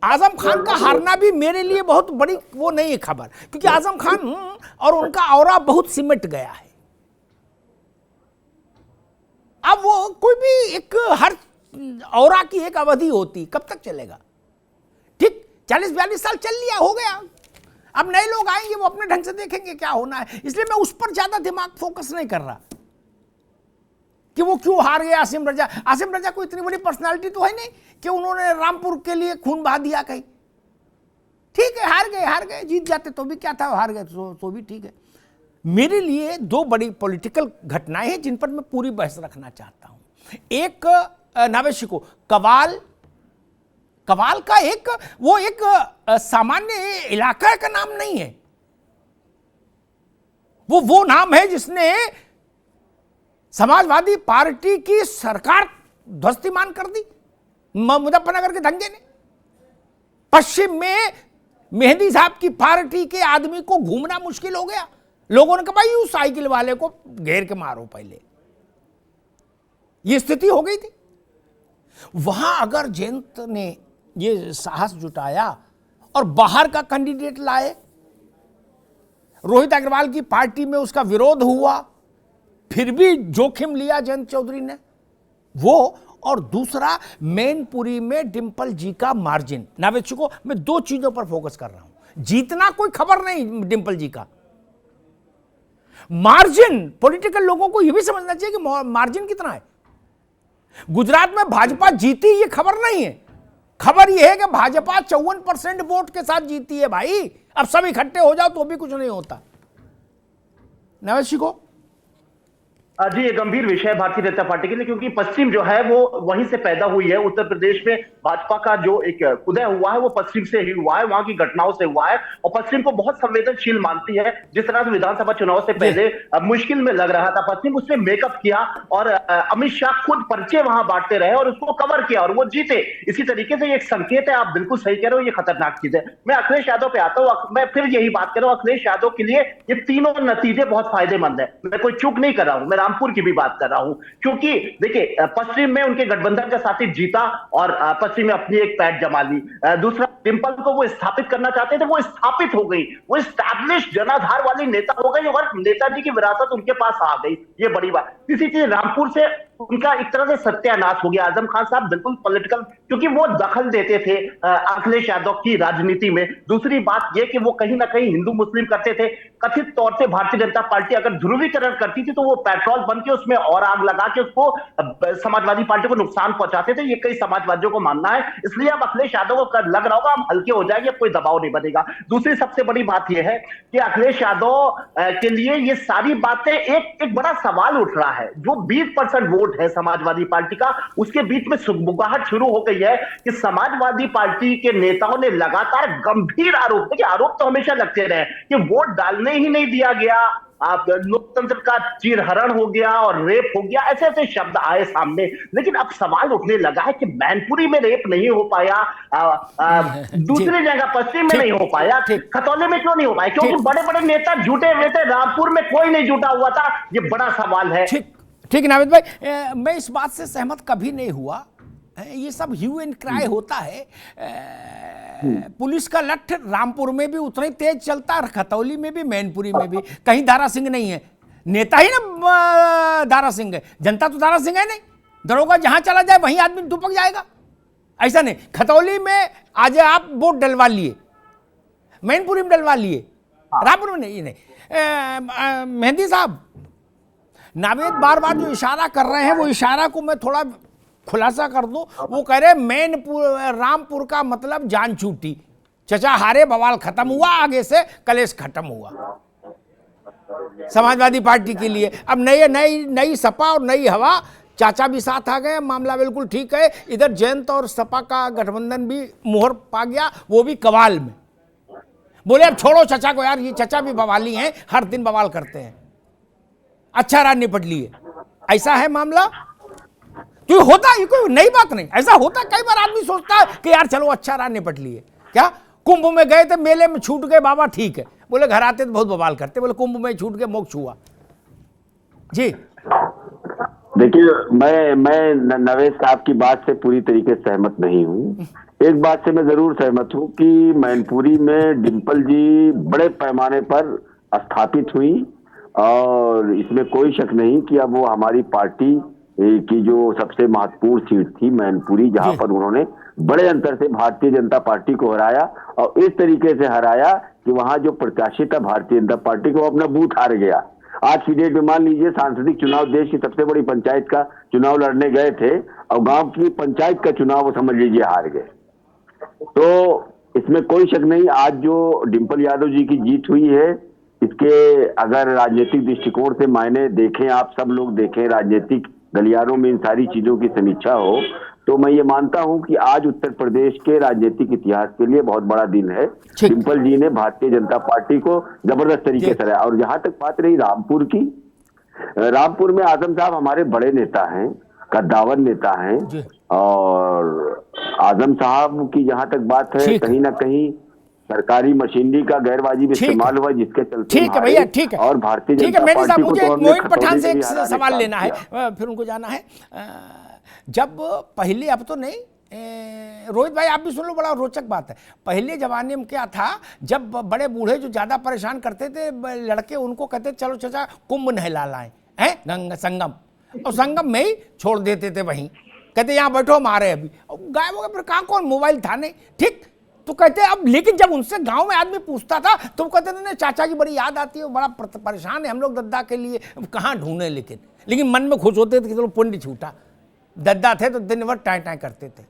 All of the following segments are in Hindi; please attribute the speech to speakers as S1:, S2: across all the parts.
S1: आजम खान का हारना भी मेरे लिए बहुत बड़ी वो नहीं है खबर, क्योंकि आजम खान और उनका ऑरा बहुत सिमट गया है। अब वो कोई भी एक हर ऑरा की एक अवधि होती, कब तक चलेगा? ठीक 40-42 साल चल लिया, हो गया। अब नए लोग आएंगे, वो अपने ढंग से देखेंगे क्या होना है। इसलिए मैं उस पर ज्यादा दिमाग फोकस नहीं कर रहा कि वो क्यों हार गया आसिम रजा। आसिम रजा कोई इतनी बड़ी पर्सनालिटी तो है नहीं कि उन्होंने रामपुर के लिए खून बहा दिया कहीं। ठीक है, हार गए, जीत जाते तो भी क्या था, हार गए तो भी ठीक है। मेरे लिए दो बड़ी पॉलिटिकल घटनाएं हैं जिन पर मैं पूरी बहस रखना चाहता हूं। एक नावेशिको कवाल का एक सामान्य इलाका का नाम नहीं है, वो नाम है जिसने समाजवादी पार्टी की सरकार ध्वस्तीमान कर दी मुजफ्फरनगर के दंगे ने। पश्चिम में मेहंदी साहब की पार्टी के आदमी को घूमना मुश्किल हो गया। लोगों ने कहा भाई उस साइकिल वाले को घेर के मारो पहले, यह स्थिति हो गई थी। वहां अगर जयंत ने ये साहस जुटाया और बाहर का कैंडिडेट लाए, रोहित अग्रवाल की पार्टी में उसका विरोध हुआ, फिर भी जोखिम लिया जयंत चौधरी ने वो, और दूसरा मैनपुरी में डिंपल जी का मार्जिन। नावेशिको, मैं दो चीजों पर फोकस कर रहा हूं। जीतना कोई खबर नहीं डिंपल जी का, मार्जिन पॉलिटिकल लोगों को यह भी समझना चाहिए कि मार्जिन कितना है। गुजरात में भाजपा जीती ये खबर नहीं है, खबर यह है कि भाजपा 54% वोट के साथ जीती है। भाई अब सब इकट्ठे हो जाओ तो भी कुछ नहीं होता। नावेशिको
S2: जी, ये गंभीर विषय है भारतीय जनता पार्टी के लिए, क्योंकि पश्चिम जो है वो वहीं से पैदा हुई है। उत्तर प्रदेश में भाजपा का जो एक उदय हुआ है वो पश्चिम से ही हुआ है, वहां की घटनाओं से हुआ है, और पश्चिम को बहुत संवेदनशील मानती है। जिस तरह से विधानसभा चुनाव से पहले मुश्किल में लग रहा था पश्चिम, उसने मेकअप किया और अमित शाह खुद पर्चे वहां बांटते रहे और उसको कवर किया और वो जीते। इसी तरीके से एक संकेत है, आप बिल्कुल सही कह रहे हो, ये खतरनाक चीज है। मैं अखिलेश यादव पे आता हूँ, मैं फिर यही बात कर रहा हूँ, अखिलेश यादव के लिए ये तीनों नतीजे बहुत फायदेमंद है। मैं कोई चूक नहीं कर रहा हूं, मैं रामपुर की भी बात कर रहा हूं, क्योंकि देखिए पश्चिम में उनके गठबंधन का साथी जीता और पश्चिम में अपनी एक पैठ जमा ली। दूसरा, डिंपल को वो स्थापित करना चाहते थे, वो स्थापित हो गई, वो स्टैब्लिश जनाधार वाली नेता हो गई और नेताजी की विरासत उनके पास आ गई। ये बड़ी बात। तीसरी चीज, रामपुर से उनका एक तरह से सत्यानाश हो गया। आजम खान साहब बिल्कुल पॉलिटिकल, क्योंकि वो दखल देते थे अखिलेश यादव की राजनीति में। दूसरी बात यह कि वो कहीं ना कहीं हिंदू मुस्लिम करते थे। कथित तौर से भारतीय जनता पार्टी अगर ध्रुवीकरण करती थी तो वो पेट्रोल बन के उसमें और आग लगा के उसको समाजवादी पार्टी को नुकसान पहुंचाते थे, ये कई समाजवादियों को मानना है। इसलिए अब अखिलेश यादव को लग रहा होगा हम हल्के हो जाएंगे, कोई दबाव नहीं बनेगा। दूसरी सबसे बड़ी बात यह है कि अखिलेश यादव के लिए ये सारी बातें एक बड़ा सवाल उठ रहा है। जो 20% वोट है समाजवादी पार्टी का, उसके बीच में सुगबुगाहट शुरू हो गई है कि समाजवादी पार्टी के नेताओं ने लगातार गंभीर आरोप, देखिए आरोप तो हमेशा लगते रहे कि वोट डालने ही नहीं दिया गया, आप लोकतंत्र का चीरहरण हो गया और रेप हो गया, ऐसे ऐसे शब्द आए सामने। लेकिन अब सवाल उठने लगा है कि मैनपुरी में रेप नहीं हो पाया, दूसरी जगह पश्चिम में नहीं हो पाया, खतौली में क्यों नहीं हो पाया? क्योंकि बड़े बड़े नेता जुटे हुए थे, रामपुर में कोई नहीं जुटा हुआ था। ये बड़ा सवाल है।
S1: ठीक नावेद भाई, मैं इस बात से सहमत कभी नहीं हुआ। ये सब ह्यू एंड क्राई होता है। पुलिस का लठ रामपुर में भी उतना ही तेज चलता है, खतौली में भी, मैनपुरी में भी। कहीं दारा सिंह नहीं है, नेता ही ना दारा सिंह है, जनता तो दारा सिंह है नहीं। दरोगा जहां चला जाए वहीं आदमी दुपक जाएगा, ऐसा नहीं। खतौली में आज आप वोट डलवा लिए, मैनपुरी में डलवा लिए, रामपुर में नहीं। मेहंदी साहब, नावेद बार बार जो इशारा कर रहे हैं वो इशारा को मैं थोड़ा खुलासा कर दूं। वो कह रहे मैनपुर रामपुर का मतलब जान छूटी, चचा हारे बवाल खत्म हुआ, आगे से कलेश खत्म हुआ समाजवादी पार्टी के लिए। अब नई सपा और नई हवा, चाचा भी साथ आ गए, मामला बिल्कुल ठीक है। इधर जयंत और सपा का गठबंधन भी मुहर पा गया, वो भी कवाल में। बोले अब छोड़ो चचा को यार, ये चचा भी बवाली हैं, हर दिन बवाल करते हैं, अच्छा रात निपट लिए। ऐसा है मामला। तो होता है, ये कोई नई बात नहीं, ऐसा होता है। कई बार आदमी सोचता है कि यार चलो अच्छा रात निपट लिए। क्या कुंभ में गए थे, मेले में छूट गए बाबा, ठीक है। बोले घर आते तो बहुत बवाल करते, बोले कुंभ में छूट के मोक्ष हुआ। जी
S3: देखिए, मैं नवेश साहब की बात से पूरी तरीके से सहमत नहीं हूँ। एक बात से मैं जरूर सहमत हूँ कि मैनपुरी में डिम्पल जी बड़े पैमाने पर स्थापित हुई, और इसमें कोई शक नहीं कि अब वो हमारी पार्टी की जो सबसे महत्वपूर्ण सीट थी मैनपुरी, जहां
S1: जी
S3: पर उन्होंने बड़े अंतर से भारतीय जनता पार्टी को हराया, और इस तरीके से हराया कि वहां जो प्रत्याशी था भारतीय जनता पार्टी को, अपना बूथ हार गया। आज की डेट में मान लीजिए सांसदीय चुनाव, देश की सबसे बड़ी पंचायत का चुनाव लड़ने गए थे, और गांव की पंचायत का चुनाव वो समझ लीजिए हार गए। तो इसमें कोई शक नहीं, आज जो डिम्पल यादव जी की जीत हुई है, इसके अगर राजनीतिक दृष्टिकोण से मायने देखें, आप सब लोग देखें, राजनीतिक गलियारों में इन सारी चीजों की समीक्षा हो, तो मैं ये मानता हूं कि आज उत्तर प्रदेश के राजनीतिक इतिहास के लिए बहुत बड़ा दिन है।
S1: ठीक।
S3: डिम्पल जी ने भारतीय जनता पार्टी को जबरदस्त तरीके से हराया। और जहां तक बात रही रामपुर की, रामपुर में आजम साहब हमारे बड़े नेता हैं, कद्दावर नेता हैं,
S1: जी
S3: और आजम साहब की जहां तक बात है,
S1: ठीक।
S3: कहीं ना कहीं सरकारी मशीनरी का गैरवाजिब इस्तेमाल हुआ, जिसके चलते
S1: ठीक है भैया, ठीक है,
S3: और भारतीय
S1: ठीक है।
S3: जनता
S1: मेहदी साहब,
S3: पार्टी को
S1: मुझे
S3: तो
S1: एक
S3: हमने
S1: मोइन पठान
S3: खतौनी
S1: से
S3: में भी
S1: एक
S3: हराने
S1: सवाल
S3: का
S1: लेना है,
S3: किया।
S1: फिर उनको जाना है। जब पहले, अब तो नहीं, रोहित भाई आप भी सुन लो, बड़ा रोचक बात है। पहले जमाने में क्या था, जब बड़े बूढ़े जो ज्यादा परेशान करते थे लड़के, उनको कहते चलो चाचा कुंभ नहला लाएं, हैं गंगा संगम, और संगम में ही छोड़ देते थे वहीं, कहते यहाँ बैठो हम आ रहे हैं अभी, गायब हो गए। फिर कहाँ, कौन मोबाइल था नहीं, ठीक। तो कहते अब, लेकिन जब उनसे गांव में आदमी पूछता था तो कहते थे नहीं चाचा की बड़ी याद आती है, बड़ा परेशान है हम लोग दद्दा के लिए, कहाँ ढूंढे, लेकिन मन में खुश होते थे कि चलो पुण्य छूटा, दद्दा थे तो दिन भर टाई टाई करते थे।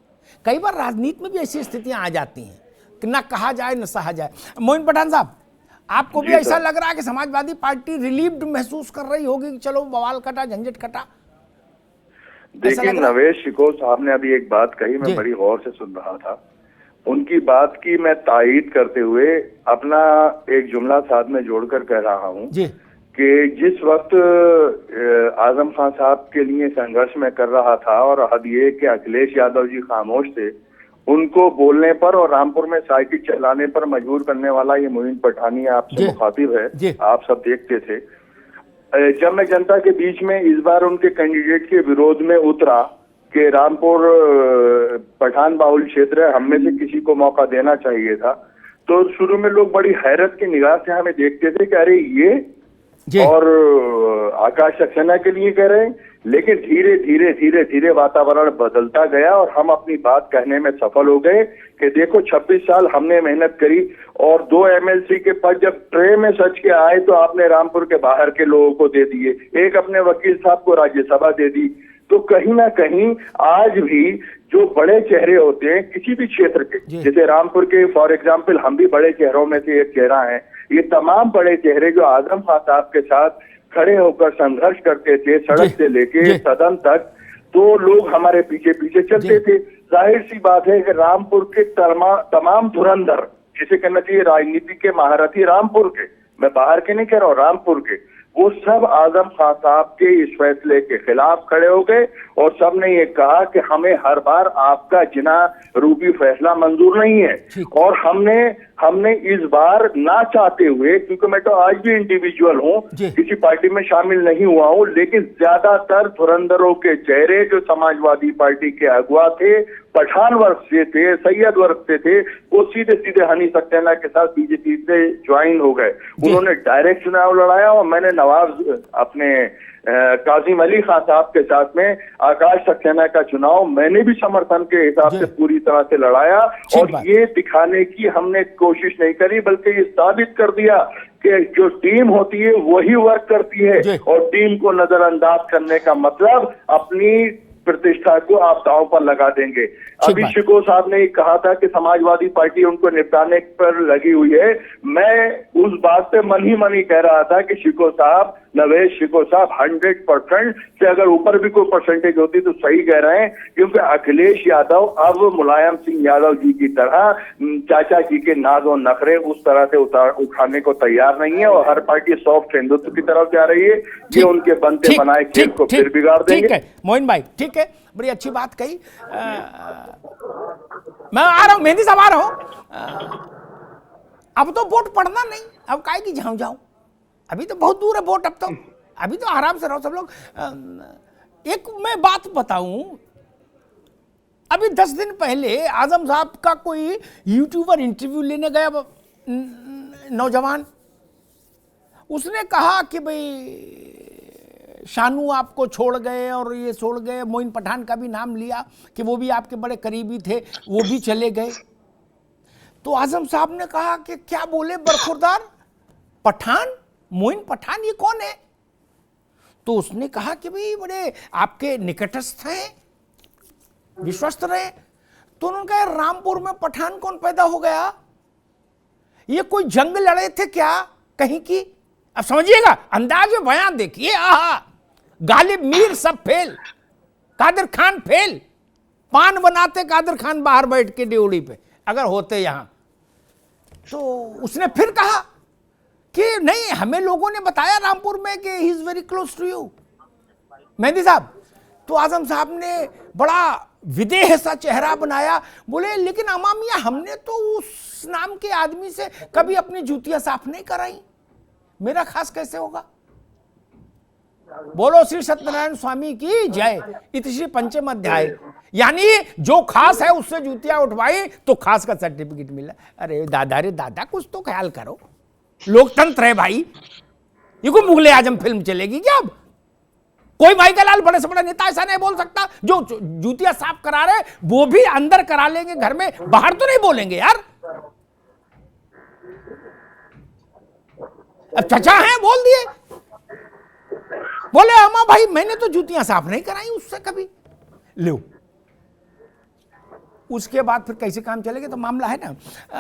S1: कई बार राजनीति में भी ऐसी स्थितियां आ जाती हैं कि ना कहा जाए न सहा जाए। मोइन पठान साहब, आपको भी ऐसा लग रहा है कि समाजवादी पार्टी रिलीव्ड महसूस कर रही होगी कि चलो बवाल कटा, झंझट कटा?
S4: देखिए, नवेश शिकोह साहब ने अभी एक बात कही, मैं बड़ी गौर से सुन रहा था। उनकी बात की मैं तायीद करते हुए अपना एक जुमला साथ में जोड़कर कह रहा हूँ कि जिस वक्त आजम खान साहब के लिए संघर्ष में कर रहा था, और हद ये कि अखिलेश यादव जी खामोश थे, उनको बोलने पर और रामपुर में साइकिल चलाने पर मजबूर करने वाला ये मोइन पठानी आपसे मुखातिब है, आप सब देखते थे। जब मैं जनता के बीच में इस बार उनके कैंडिडेट के विरोध में उतरा कि रामपुर पठान बाहुल क्षेत्र है, हम में से किसी को मौका देना चाहिए था, तो शुरू में लोग बड़ी हैरत की निगाह से हमें देखते थे कि अरे ये और आकाश सक्सेना के लिए कह रहे हैं। लेकिन धीरे धीरे धीरे धीरे वातावरण बदलता गया और हम अपनी बात कहने में सफल हो गए कि देखो 26 साल हमने मेहनत करी, और 2 MLC के पद जब ट्रे में सच के आए तो आपने रामपुर के बाहर के लोगों को दे दिए, एक अपने वकील साहब को राज्यसभा दे दी। तो कहीं ना कहीं आज भी जो बड़े चेहरे होते हैं किसी भी क्षेत्र के, जैसे रामपुर के फॉर एग्जाम्पल हम भी बड़े चेहरों में से एक चेहरा है, ये तमाम बड़े चेहरे जो आजम खान साहब के साथ खड़े होकर संघर्ष करते थे सड़क से लेके सदन तक, तो लोग हमारे पीछे पीछे चलते थे। जाहिर सी बात है कि रामपुर के तमाम धुरंधर, जिसे कहना चाहिए राजनीति के महारथी रामपुर के, मैं बाहर के नहीं कह रहा हूँ, रामपुर के, वो सब आजम खान साहब के इस फैसले के खिलाफ खड़े हो गए और सबने ये कहा कि हमें हर बार आपका जिना रूपी फैसला मंजूर नहीं है। और हमने इस बार ना चाहते हुए, क्योंकि मैं तो आज भी इंडिविजुअल हूँ, किसी पार्टी में शामिल नहीं हुआ हूँ, लेकिन ज्यादातर धुरंधरों के चेहरे जो समाजवादी पार्टी के अगुवा थे, पठान वर्ग से थे, सैयद वर्ग से थे, वो सीधे सीधे हनी सक्सेना के साथ बीजेपी से ज्वाइन हो गए। उन्होंने डायरेक्ट चुनाव लड़ाया और मैंने नवाब अपने काजिम अली खान साहब के साथ में आकाश सक्सेना का चुनाव मैंने भी समर्थन के हिसाब से पूरी तरह से लड़ाया। और ये दिखाने की हमने कोशिश नहीं करी, बल्कि ये साबित कर दिया कि जो टीम होती है वही वर्क करती है, और टीम को नजरअंदाज करने का मतलब अपनी प्रतिष्ठा को आप दांव पर लगा देंगे। अभी शिकोह साहब ने कहा था कि समाजवादी पार्टी उनको निपटाने पर लगी हुई है। मैं उस बात पे मन ही कह रहा था कि शिकोह साहब, नवेश शिकोह साहब 100% से अगर ऊपर भी कोई परसेंटेज होती तो सही कह रहे हैं, क्योंकि अखिलेश यादव अब मुलायम सिंह यादव जी की तरह चाचा जी के नाज और नखरे उस तरह से उठाने को तैयार नहीं है, और हर पार्टी सॉफ्ट हिंदुत्व की तरफ जा रही है। ये उनके बनते बनाए खेल को फिर बिगाड़ देंगे।
S1: मोइन भाई ठीक है, बड़ी अच्छी बात कही। मैं आ रहा हूं, मेहंदी साहब आ रहा हूं। अब तो वोट पड़ना नहीं, अब काहे की जाऊं, अभी तो बहुत दूर है वोट, अब तो अभी तो आराम से रहो सब लोग। एक मैं बात बताऊं, अभी 10 दिन पहले आजम साहब का कोई यूट्यूबर इंटरव्यू लेने गया नौजवान, उसने कहा कि भाई शानू आपको छोड़ गए और ये छोड़ गए, मोइन पठान का भी नाम लिया कि वो भी आपके बड़े करीबी थे, वो भी चले गए। तो आजम साहब ने कहा कि क्या बोले बरखुरदार, पठान, मोइन पठान ये कौन है? तो उसने कहा कि भाई बड़े आपके निकटस्थ हैं, विश्वस्त रहे। तो उन्होंने कहा रामपुर में पठान कौन पैदा हो गया? ये कोई जंग लड़े थे क्या कहीं की? अब समझिएगा, अंदाज में बयान देखिए। आहा, गालिब मीर सब फेल, कादिर खान फेल, पान बनाते कादिर खान बाहर बैठ के ड्योढ़ी पे अगर होते यहां। तो उसने फिर कहा कि नहीं, हमें लोगों ने बताया रामपुर में कि he is very close to you Mehdi sahab. तो आजम साहब ने बड़ा विदेह सा चेहरा बनाया, बोले लेकिन अमामिया हमने तो उस नाम के आदमी से कभी अपनी जूतियां साफ नहीं कराई, मेरा खास कैसे होगा? बोलो श्री सत्यनारायण स्वामी की जय। इतिश्री पंचम अध्याय, यानी जो खास है उससे जूतियां उठवाई तो खास का सर्टिफिकेट मिला। अरे दादा रे दादा, कुछ तो ख्याल करो, लोकतंत्र है भाई। ये कोई मुगले आजम फिल्म चलेगी क्या? अब कोई भाई का लाल बड़े से बड़ा नेता ऐसा नहीं बोल सकता, जो जूतियां साफ करा रहे वो भी अंदर करा लेंगे घर में, बाहर तो नहीं बोलेंगे यार। अब चचा हैं बोल दिए, बोले अम्मा भाई मैंने तो जूतियां साफ नहीं कराई उससे कभी। लो, उसके बाद फिर कैसे काम चलेगा? तो मामला है ना,